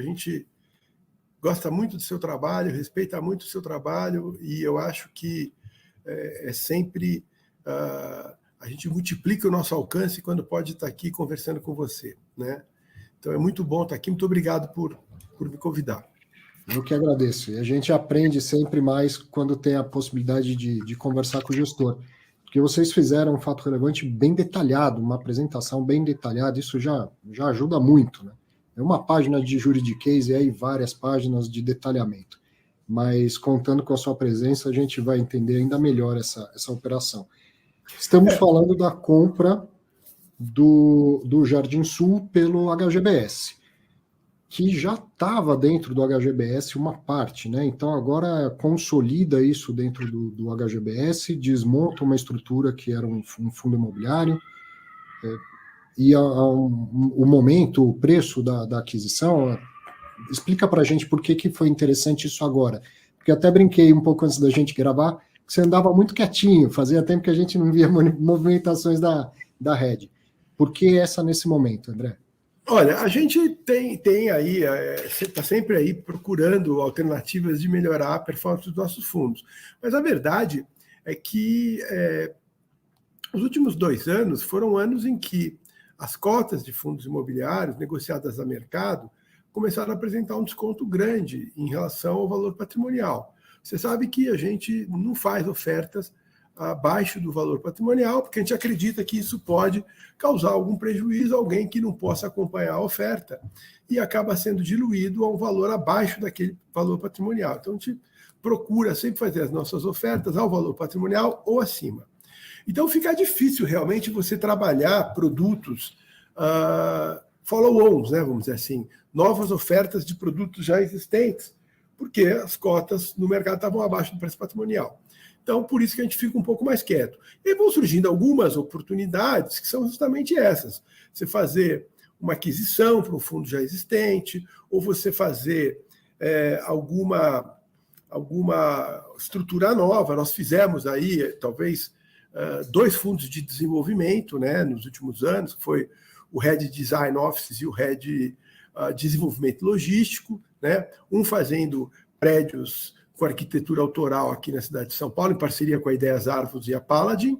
gente gosta muito do seu trabalho, respeita muito o seu trabalho, e eu acho que sempre a gente multiplica o nosso alcance quando pode estar aqui conversando com você, né? Então é muito bom estar aqui, muito obrigado por me convidar. Eu que agradeço. E a gente aprende sempre mais quando tem a possibilidade de conversar com o gestor. Porque vocês fizeram um fato relevante bem detalhado, uma apresentação bem detalhada, isso já ajuda muito, né? É uma página de juridiquês e aí várias páginas de detalhamento. Mas contando com a sua presença, a gente vai entender ainda melhor essa operação. Estamos falando da compra do Jardim Sul pelo HGBS, que já estava dentro do HGBS uma parte, né? Então agora consolida isso dentro do HGBS, desmonta uma estrutura que era um fundo imobiliário, e o momento, o preço da aquisição, explica para a gente por que foi interessante isso agora. Porque até brinquei um pouco antes da gente gravar, que você andava muito quietinho, fazia tempo que a gente não via movimentações da rede. Por que essa nesse momento, André? Olha, a gente tem aí, está sempre aí procurando alternativas de melhorar a performance dos nossos fundos. Mas a verdade é que os últimos 2 anos foram anos em que as cotas de fundos imobiliários negociadas a mercado começaram a apresentar um desconto grande em relação ao valor patrimonial. Você sabe que a gente não faz ofertas abaixo do valor patrimonial, porque a gente acredita que isso pode causar algum prejuízo a alguém que não possa acompanhar a oferta e acaba sendo diluído a um valor abaixo daquele valor patrimonial. Então, a gente procura sempre fazer as nossas ofertas ao valor patrimonial ou acima. Então, fica difícil realmente você trabalhar produtos follow-ons, né, vamos dizer assim, novas ofertas de produtos já existentes, porque as cotas no mercado estavam abaixo do preço patrimonial. Então, por isso que a gente fica um pouco mais quieto. E vão surgindo algumas oportunidades que são justamente essas. Você fazer uma aquisição para um fundo já existente, ou você fazer alguma estrutura nova. Nós fizemos aí, talvez, 2 fundos de desenvolvimento, né, nos últimos anos, que foi o Head Design Offices e o Head Desenvolvimento Logístico, né, um fazendo prédios com arquitetura autoral aqui na cidade de São Paulo, em parceria com a Ideias Arvos e a Paladin,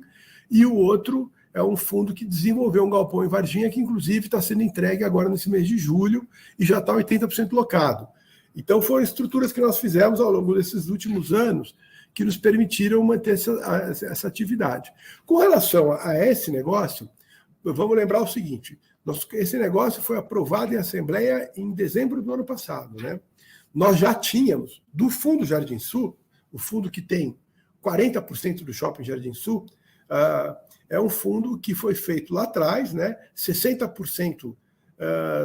e o outro é um fundo que desenvolveu um galpão em Varginha, que inclusive está sendo entregue agora nesse mês de julho e já está 80% locado. Então foram estruturas que nós fizemos ao longo desses últimos anos que nos permitiram manter essa atividade. Com relação a esse negócio, vamos lembrar o seguinte, esse negócio foi aprovado em Assembleia em dezembro do ano passado, né? Nós já tínhamos, do Fundo Jardim Sul, o fundo que tem 40% do Shopping Jardim Sul, é um fundo que foi feito lá atrás, né? 60%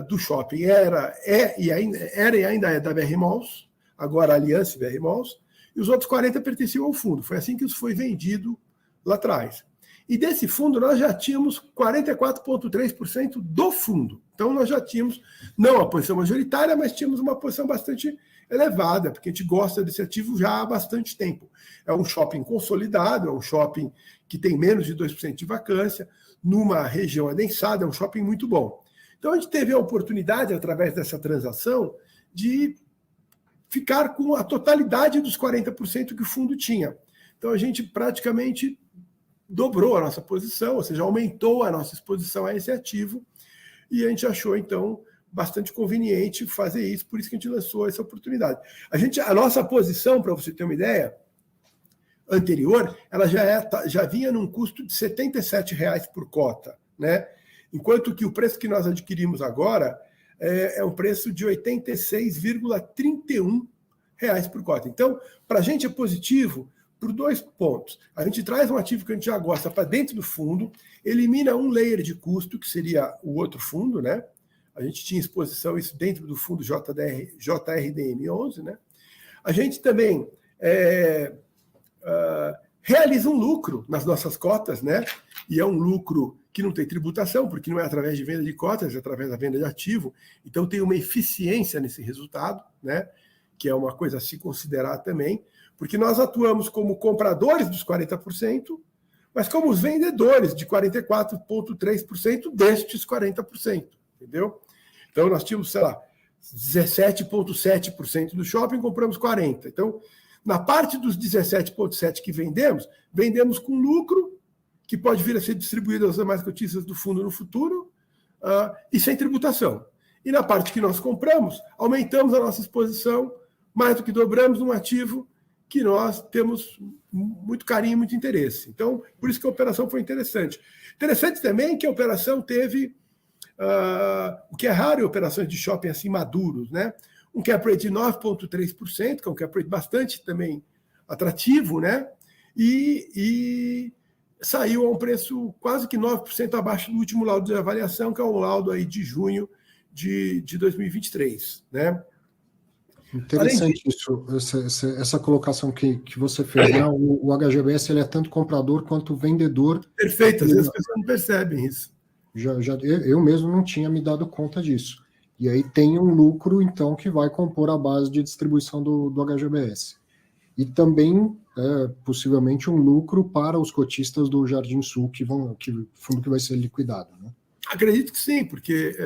do shopping era e ainda é da BR Malls, agora a Aliança BR Malls, e os outros 40% pertenciam ao fundo. Foi assim que isso foi vendido lá atrás. E desse fundo nós já tínhamos 44,3% do fundo. Então nós já tínhamos, não a posição majoritária, mas tínhamos uma posição bastante elevada, porque a gente gosta desse ativo já há bastante tempo. É um shopping consolidado, é um shopping que tem menos de 2% de vacância, numa região adensada, é um shopping muito bom. Então a gente teve a oportunidade, através dessa transação, de ficar com a totalidade dos 40% que o fundo tinha. Então a gente praticamente dobrou a nossa posição, ou seja, aumentou a nossa exposição a esse ativo, e a gente achou, então, bastante conveniente fazer isso, por isso que a gente lançou essa oportunidade. A nossa posição, para você ter uma ideia, anterior, ela já vinha num custo de R$ 77,00 por cota, né? Enquanto que o preço que nós adquirimos agora é um preço de R$ 86,31 por cota. Então, para a gente é positivo por 2 pontos. A gente traz um ativo que a gente já gosta para dentro do fundo, elimina um layer de custo, que seria o outro fundo, né? A gente tinha exposição isso dentro do fundo JRDM11, né? A gente também realiza um lucro nas nossas cotas, né? E é um lucro que não tem tributação, porque não é através de venda de cotas, é através da venda de ativo. Então tem uma eficiência nesse resultado, né? Que é uma coisa a se considerar também, porque nós atuamos como compradores dos 40%, mas como os vendedores de 44,3% destes 40%, entendeu? Então nós tínhamos, sei lá, 17,7% do shopping, compramos 40%. Então, na parte dos 17,7% que vendemos com lucro, que pode vir a ser distribuído aos demais cotistas do fundo no futuro, e sem tributação. E na parte que nós compramos, aumentamos a nossa exposição, mais do que dobramos num ativo que nós temos muito carinho, muito interesse. Então, por isso que a operação foi interessante. Interessante também que a operação teve, o que é raro em operações de shopping assim maduros, né? Um cap rate de 9,3%, que é um cap rate bastante também atrativo, né? E saiu a um preço quase que 9% abaixo do último laudo de avaliação, que é um laudo aí de junho de 2023, né? Interessante isso, essa colocação que você fez, né? O HGBS ele é tanto comprador quanto vendedor. Perfeito, às vezes as pessoas não percebem isso. Eu mesmo não tinha me dado conta disso. E aí tem um lucro, então, que vai compor a base de distribuição do HGBS. E também, possivelmente, um lucro para os cotistas do Jardim Sul, fundo que vai ser liquidado, né? Acredito que sim, porque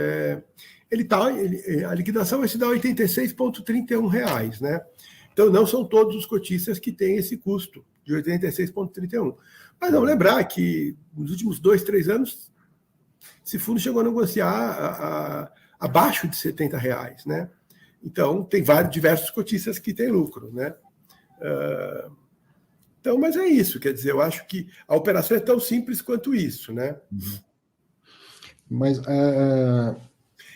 a liquidação vai se dar R$ 86,31, né? Então, não são todos os cotistas que têm esse custo de 86,31. Mas vamos lembrar que nos últimos 2, 3 anos, esse fundo chegou a negociar abaixo de R$ 70, né? Então, tem diversos cotistas que têm lucro, né? Então, mas é isso, quer dizer, eu acho que a operação é tão simples quanto isso, né? Mas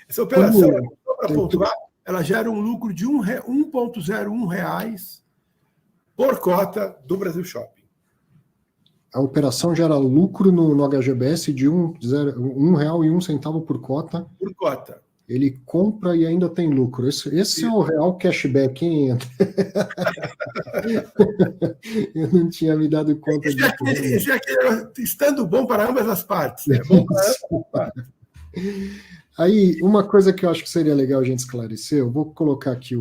essa operação, para pontuar, ela gera um lucro de R$ 1,01 por cota do Brasil Shopping. A operação gera lucro no HGBS de R$ 1,01 por cota. Por cota. Ele compra e ainda tem lucro. Esse é o real cashback, hein, André? Eu não tinha me dado conta disso. Esse é aquele, estando bom para ambas as partes. Né? Bom para ambas as partes. Aí, uma coisa que eu acho que seria legal a gente esclarecer, eu vou colocar aqui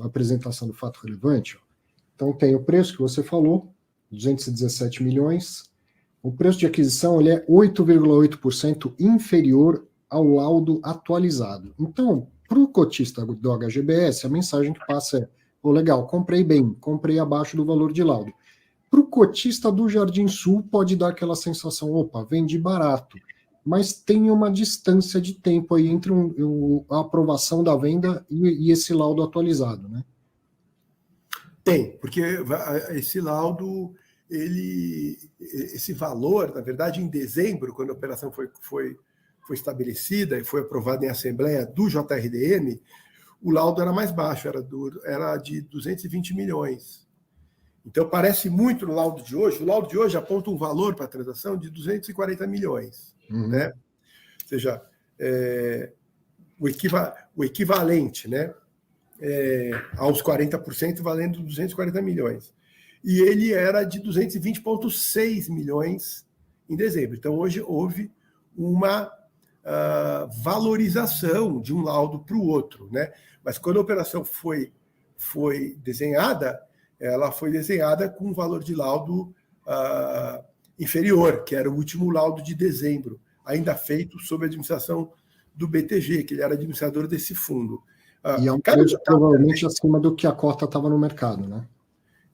a apresentação do fato relevante. Então, tem o preço que você falou, 217 milhões. O preço de aquisição ele é 8,8% inferior ao laudo atualizado. Então, para o cotista do HGBS, a mensagem que passa é: legal, comprei bem, comprei abaixo do valor de laudo. Para o cotista do Jardim Sul, pode dar aquela sensação: opa, vendi barato. Mas tem uma distância de tempo aí entre a aprovação da venda e esse laudo atualizado, né? Tem, porque esse laudo, esse valor, na verdade, em dezembro, quando a operação foi estabelecida e foi aprovada em assembleia do JRDM, o laudo era mais baixo, era de 220 milhões. Então, parece muito no laudo de hoje. O laudo de hoje aponta um valor para a transação de 240 milhões. Né? Ou seja, o equivalente, né? Aos 40%, valendo 240 milhões. E ele era de 220,6 milhões em dezembro. Então, hoje houve uma valorização de um laudo para o outro, né? Mas quando a operação foi desenhada, ela foi desenhada com um valor de laudo inferior, que era o último laudo de dezembro, ainda feito sob a administração do BTG, que ele era administrador desse fundo. E é um preço provavelmente acima do que a cota estava no mercado, né?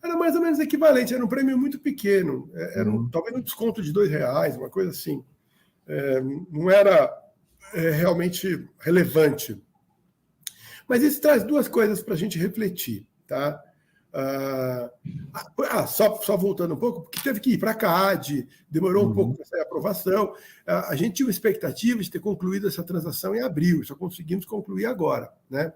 Era mais ou menos equivalente, era um prêmio muito pequeno, era talvez um desconto de R$2, uma coisa assim. Não era realmente relevante. Mas isso traz duas coisas para a gente refletir, tá? Só voltando um pouco, porque teve que ir para a CAD, demorou um pouco para sair a aprovação. A gente tinha uma expectativa de ter concluído essa transação em abril, só conseguimos concluir agora, né?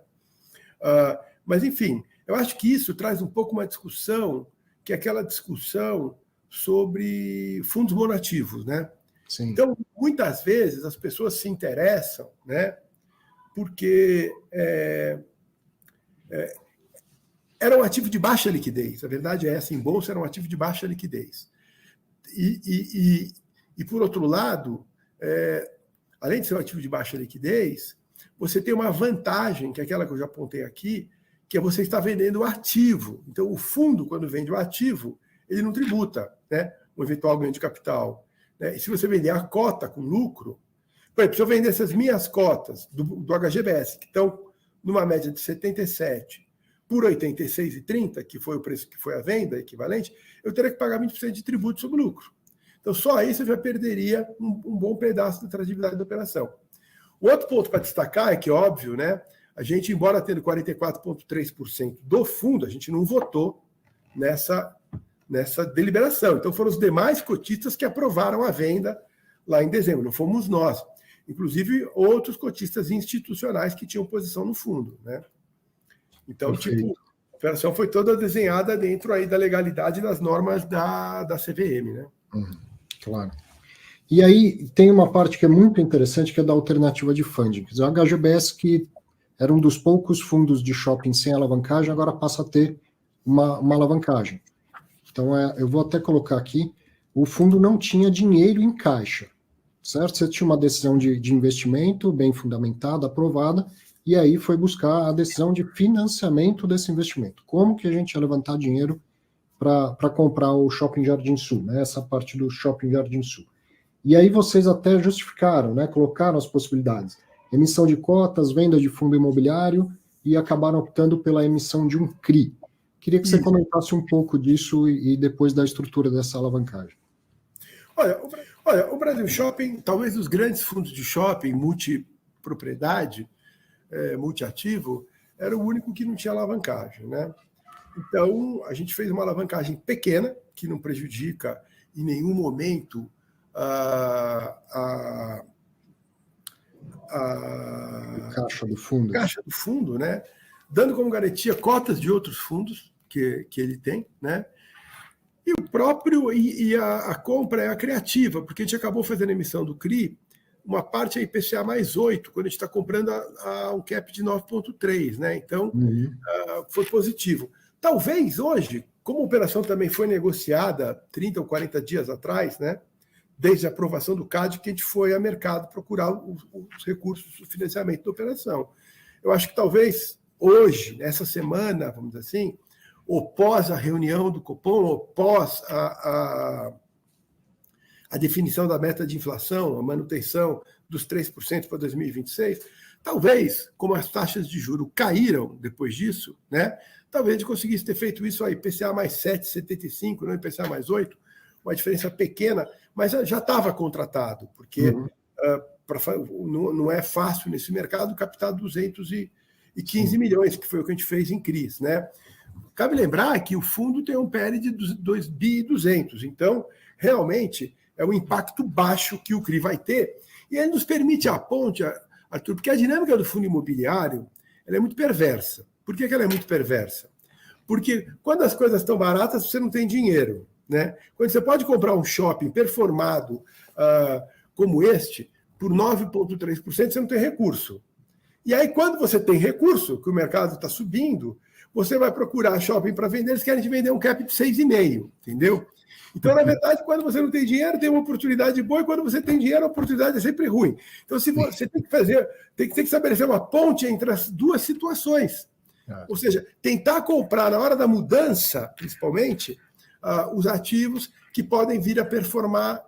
Mas, enfim, eu acho que isso traz um pouco uma discussão, que é aquela discussão sobre fundos monativos, né? Sim. Então, muitas vezes as pessoas se interessam, né? Porque era um ativo de baixa liquidez. A verdade é essa, em bolsa era um ativo de baixa liquidez. E por outro lado, além de ser um ativo de baixa liquidez, você tem uma vantagem, que é aquela que eu já apontei aqui, que é você estar vendendo o ativo. Então, o fundo, quando vende o ativo, ele não tributa, né, um eventual ganho de capital. Né? E se você vender a cota com lucro, por exemplo, se eu vender essas minhas cotas do HGBS, que estão numa média de 77 por 86,30, que foi o preço que foi a venda equivalente, eu teria que pagar 20% de tributo sobre o lucro. Então, só aí você já perderia um bom pedaço da atratividade da operação. O outro ponto para destacar é que, óbvio, né, a gente, embora tendo 44,3% do fundo, a gente não votou nessa deliberação. Então, foram os demais cotistas que aprovaram a venda lá em dezembro, não fomos nós. Inclusive, outros cotistas institucionais que tinham posição no fundo, né? Então, tipo, a operação foi toda desenhada dentro aí da legalidade das normas da CVM, né? Claro. E aí tem uma parte que é muito interessante, que é da alternativa de funding. Quer dizer, o HGBS, que era um dos poucos fundos de shopping sem alavancagem, agora passa a ter uma alavancagem. Então, eu vou até colocar aqui, o fundo não tinha dinheiro em caixa, certo? Você tinha uma decisão de investimento bem fundamentada, aprovada, e aí foi buscar a decisão de financiamento desse investimento. Como que a gente ia levantar dinheiro para comprar o Shopping Jardim Sul, né? Essa parte do Shopping Jardim Sul. E aí vocês até justificaram, né? Colocaram as possibilidades. Emissão de cotas, venda de fundo imobiliário, e acabaram optando pela emissão de um CRI. Queria que você comentasse um pouco disso e depois da estrutura dessa alavancagem. Olha, o Brasil Shopping, talvez os grandes fundos de shopping, multipropriedade, multiativo, era o único que não tinha alavancagem, né? Então, a gente fez uma alavancagem pequena, que não prejudica em nenhum momento a caixa do fundo. Caixa do fundo, né? Dando como garantia cotas de outros fundos que ele tem, né? E o próprio a compra é a criativa, porque a gente acabou fazendo a emissão do CRI, uma parte é IPCA mais 8, quando a gente está comprando a um cap de 9,3, né? Então, foi positivo. Talvez hoje, como a operação também foi negociada 30 ou 40 dias atrás, né? Desde a aprovação do CAD, que a gente foi a mercado procurar os recursos do financiamento da operação. Eu acho que talvez hoje, essa semana, vamos dizer assim, ou pós a reunião do Copom, ou pós a definição da meta de inflação, a manutenção dos 3% para 2026, talvez, como as taxas de juros caíram depois disso, né, talvez a gente conseguisse ter feito isso aí, IPCA mais 7,75, não IPCA mais 8, uma diferença pequena, mas já estava contratado, porque não é fácil nesse mercado captar 215 milhões, que foi o que a gente fez em CRIs, né? Cabe lembrar que o fundo tem um PL de 2,2 bi, então, realmente, é um impacto baixo que o CRI vai ter, e ele nos permite a ponte, Arthur, porque a dinâmica do fundo imobiliário ela é muito perversa. Por que ela é muito perversa? Porque quando as coisas estão baratas, você não tem dinheiro, né? Quando você pode comprar um shopping performado como este, por 9,3%, você não tem recurso. E aí, quando você tem recurso, que o mercado está subindo, você vai procurar shopping para vender, eles querem te vender um cap de 6,5, entendeu? Então, na verdade, quando você não tem dinheiro, tem uma oportunidade boa, e quando você tem dinheiro, a oportunidade é sempre ruim. Então, se você tem que estabelecer uma ponte entre as duas situações. Ou seja, tentar comprar na hora da mudança, principalmente, os ativos que podem vir a performar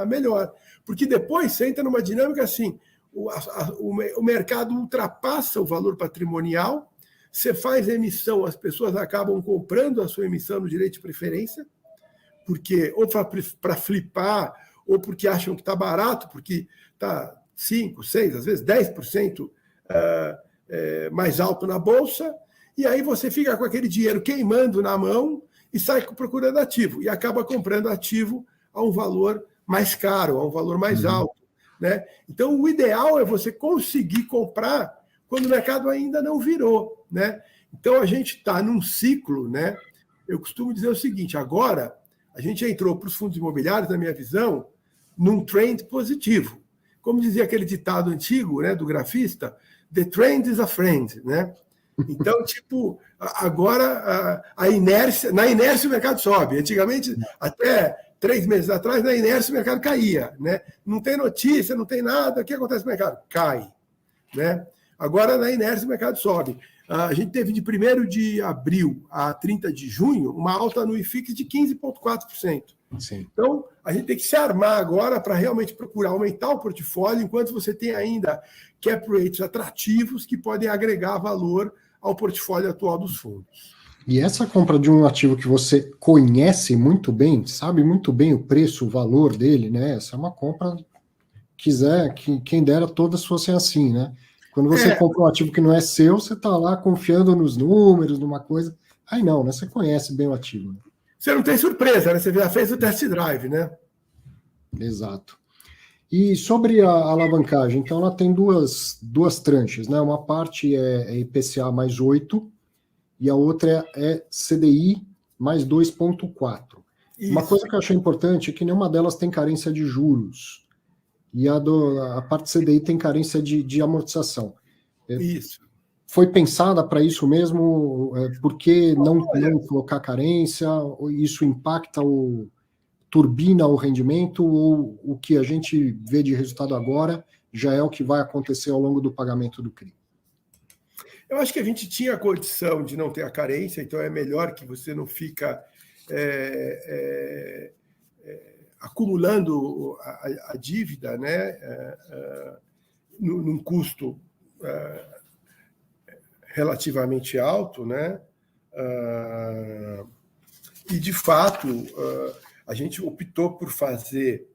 melhor. Porque depois você entra numa dinâmica assim, o mercado ultrapassa o valor patrimonial, você faz emissão, as pessoas acabam comprando a sua emissão no direito de preferência, porque ou para flipar, ou porque acham que está barato, porque está 5%, 6%, às vezes 10% mais alto na bolsa, e aí você fica com aquele dinheiro queimando na mão e sai procurando ativo, e acaba comprando ativo a um valor mais caro, a um valor mais alto, né? Então, o ideal é você conseguir comprar quando o mercado ainda não virou, né? Então, a gente está num ciclo, né? Eu costumo dizer o seguinte, agora a gente entrou para os fundos imobiliários, na minha visão, num trend positivo. Como dizia aquele ditado antigo, né, do grafista, the trend is a friend, né? Então, tipo, agora na inércia o mercado sobe. Antigamente, até 3 meses atrás, na inércia o mercado caía, né? Não tem notícia, não tem nada, o que acontece no mercado? Cai, né? Agora, na inércia o mercado sobe. A gente teve de 1º de abril a 30 de junho uma alta no IFIX de 15,4%. Sim. Então, a gente tem que se armar agora para realmente procurar aumentar o portfólio, enquanto você tem ainda cap rates atrativos que podem agregar valor ao portfólio atual dos fundos. E essa compra de um ativo que você conhece muito bem, sabe muito bem o preço, o valor dele, né? Essa é uma compra, que quem dera todas fossem assim, né? Quando você compra um ativo que não é seu, você está lá confiando nos números, numa coisa. Aí não, né? Você conhece bem o ativo. Né? Você não tem surpresa, né? Você já fez o test drive, né? Exato. E sobre a alavancagem, então ela tem duas tranches, né? Uma parte é IPCA mais 8 e a outra é CDI mais 2,4. Uma coisa que eu achei importante é que nenhuma delas tem carência de juros. E a parte CDI tem carência de amortização. Isso. Foi pensada para isso mesmo? Por que não colocar carência? Isso impacta turbina o rendimento, ou o que a gente vê de resultado agora já é o que vai acontecer ao longo do pagamento do CRI? Eu acho que a gente tinha a condição de não ter a carência, então é melhor que você não fica acumulando a dívida, né, num custo relativamente alto, né, e de fato a gente optou por fazer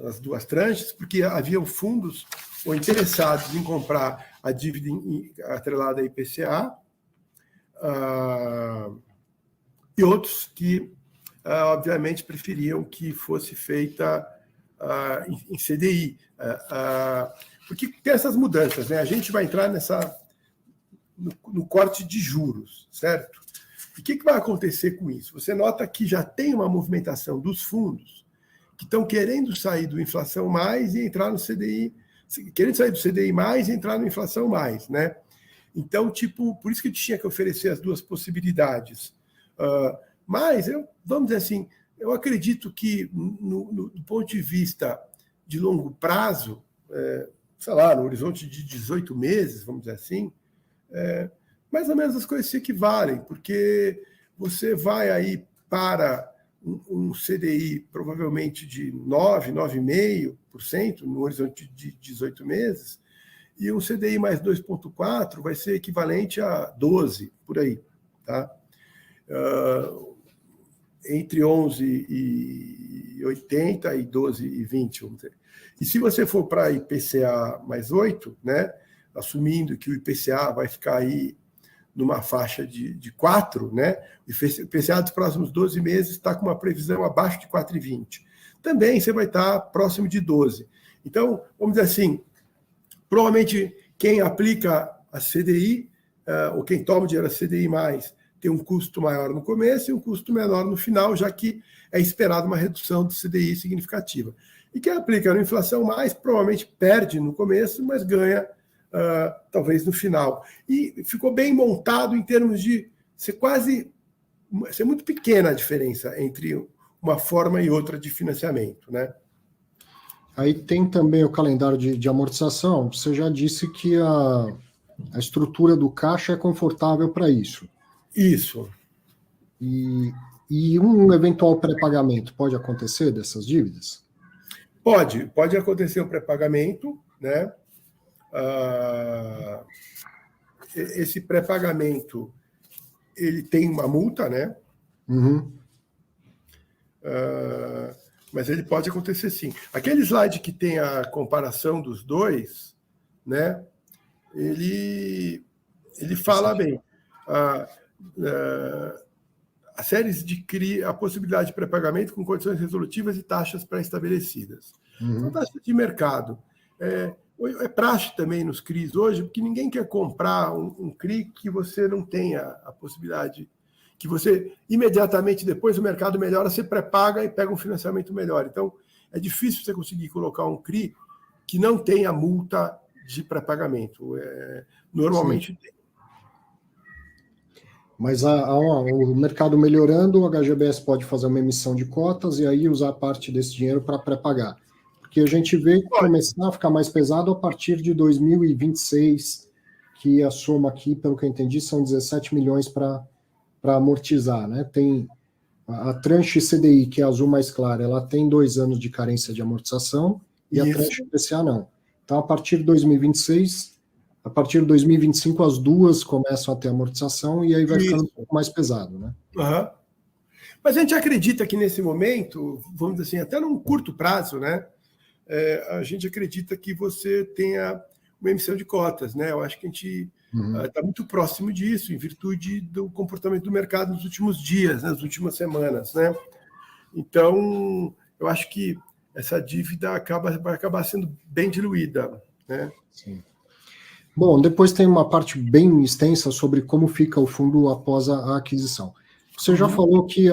as duas tranches porque haviam fundos ou interessados em comprar a dívida atrelada à IPCA e outros que, obviamente, preferiam que fosse feita em CDI. Porque tem essas mudanças, né? A gente vai entrar no corte de juros, certo? E o que vai acontecer com isso? Você nota que já tem uma movimentação dos fundos que estão querendo sair do inflação mais e entrar no CDI, querendo sair do CDI mais e entrar no inflação mais, né? Então, por isso que eu tinha que oferecer as duas possibilidades. Mas, vamos dizer assim, eu acredito que, do ponto de vista de longo prazo, sei lá, no horizonte de 18 meses, vamos dizer assim, mais ou menos as coisas se equivalem, porque você vai aí para um CDI provavelmente de 9,5% no horizonte de 18 meses, e um CDI mais 2,4 vai ser equivalente a 12, por aí, tá? Entre 11,80 e 12,20, vamos dizer. E se você for para IPCA mais 8, né, assumindo que o IPCA vai ficar aí numa faixa de 4, né, o IPCA dos próximos 12 meses está com uma previsão abaixo de 4,20. Também você vai estar próximo de 12. Então, vamos dizer assim, provavelmente quem aplica a CDI, ou quem toma o dinheiro a CDI+, tem um custo maior no começo e um custo menor no final, já que é esperado uma redução do CDI significativa. E quem aplica no inflação mais, provavelmente perde no começo, mas ganha talvez no final. E ficou bem montado em termos de ser muito pequena a diferença entre uma forma e outra de financiamento, né? Aí tem também o calendário de amortização. Você já disse que a estrutura do caixa é confortável para isso. Isso. E um eventual pré-pagamento pode acontecer dessas dívidas? Pode acontecer o pré-pagamento, né? Esse pré-pagamento ele tem uma multa, né? Uhum. Mas ele pode acontecer sim. Aquele slide que tem a comparação dos dois, né? Ele fala bem. As séries de CRI, a possibilidade de pré-pagamento com condições resolutivas e taxas pré-estabelecidas. São taxas de mercado. É praxe também nos CRIs hoje, porque ninguém quer comprar um CRI que você não tenha a possibilidade, que você, imediatamente depois o mercado melhora, você pré-paga e pega um financiamento melhor. Então, é difícil você conseguir colocar um CRI que não tenha multa de pré-pagamento. Normalmente tem. Mas o mercado melhorando, o HGBS pode fazer uma emissão de cotas e aí usar parte desse dinheiro para pré-pagar. Porque a gente vê começar a ficar mais pesado a partir de 2026, que a soma aqui, pelo que eu entendi, são 17 milhões para amortizar, né? Tem A tranche CDI, que é a azul mais clara, ela tem 2 anos de carência de amortização, e a tranche IPCA não. Então, a partir de 2026, a partir de 2025, as duas começam a ter amortização, e aí vai ficando um pouco mais pesado, né? Uhum. Mas a gente acredita que nesse momento, vamos dizer assim, até num curto prazo, né? A gente acredita que você tenha uma emissão de cotas, né? Eu acho que a gente está muito próximo disso, em virtude do comportamento do mercado nos últimos dias, nas últimas semanas, né? Então, eu acho que essa dívida vai acabar sendo bem diluída, né? Sim. Bom, depois tem uma parte bem extensa sobre como fica o fundo após a aquisição. Você já falou que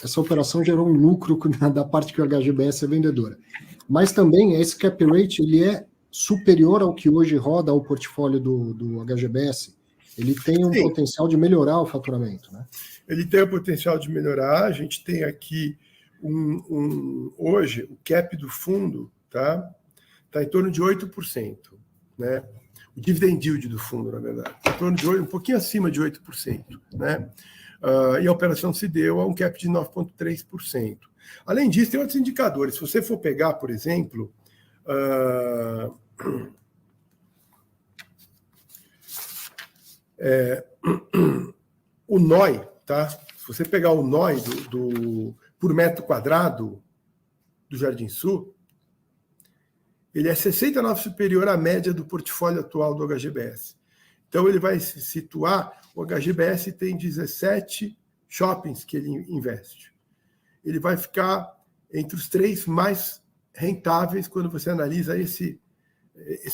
essa operação gerou um lucro da parte que o HGBS é vendedora. Mas também esse cap rate ele é superior ao que hoje roda o portfólio do HGBS. Ele tem um potencial de melhorar o faturamento, né? Ele tem o potencial de melhorar. A gente tem aqui hoje o cap do fundo tá em torno de 8%, né? O dividend yield do fundo, na verdade, em torno de 8%, um pouquinho acima de 8%, né? E a operação se deu a um cap de 9,3%. Além disso, tem outros indicadores. Se você for pegar, por exemplo, o NOI, tá? Se você pegar o NOI por metro quadrado do Jardim Sul, ele é 69 superior à média do portfólio atual do HGBS. Então, ele vai se situar, o HGBS tem 17 shoppings que ele investe. Ele vai ficar entre os 3 mais rentáveis quando você analisa esse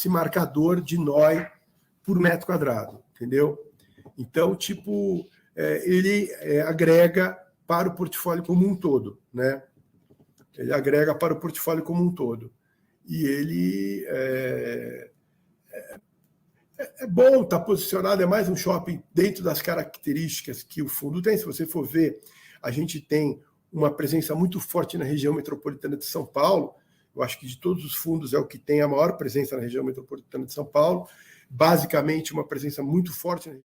marcador de NOI por metro quadrado, entendeu? Então, ele agrega para o portfólio como um todo, né? Ele agrega para o portfólio como um todo. E ele é bom, está posicionado, é mais um shopping dentro das características que o fundo tem. Se você for ver, a gente tem uma presença muito forte na região metropolitana de São Paulo. Eu acho que de todos os fundos é o que tem a maior presença na região metropolitana de São Paulo. Basicamente, uma presença muito forte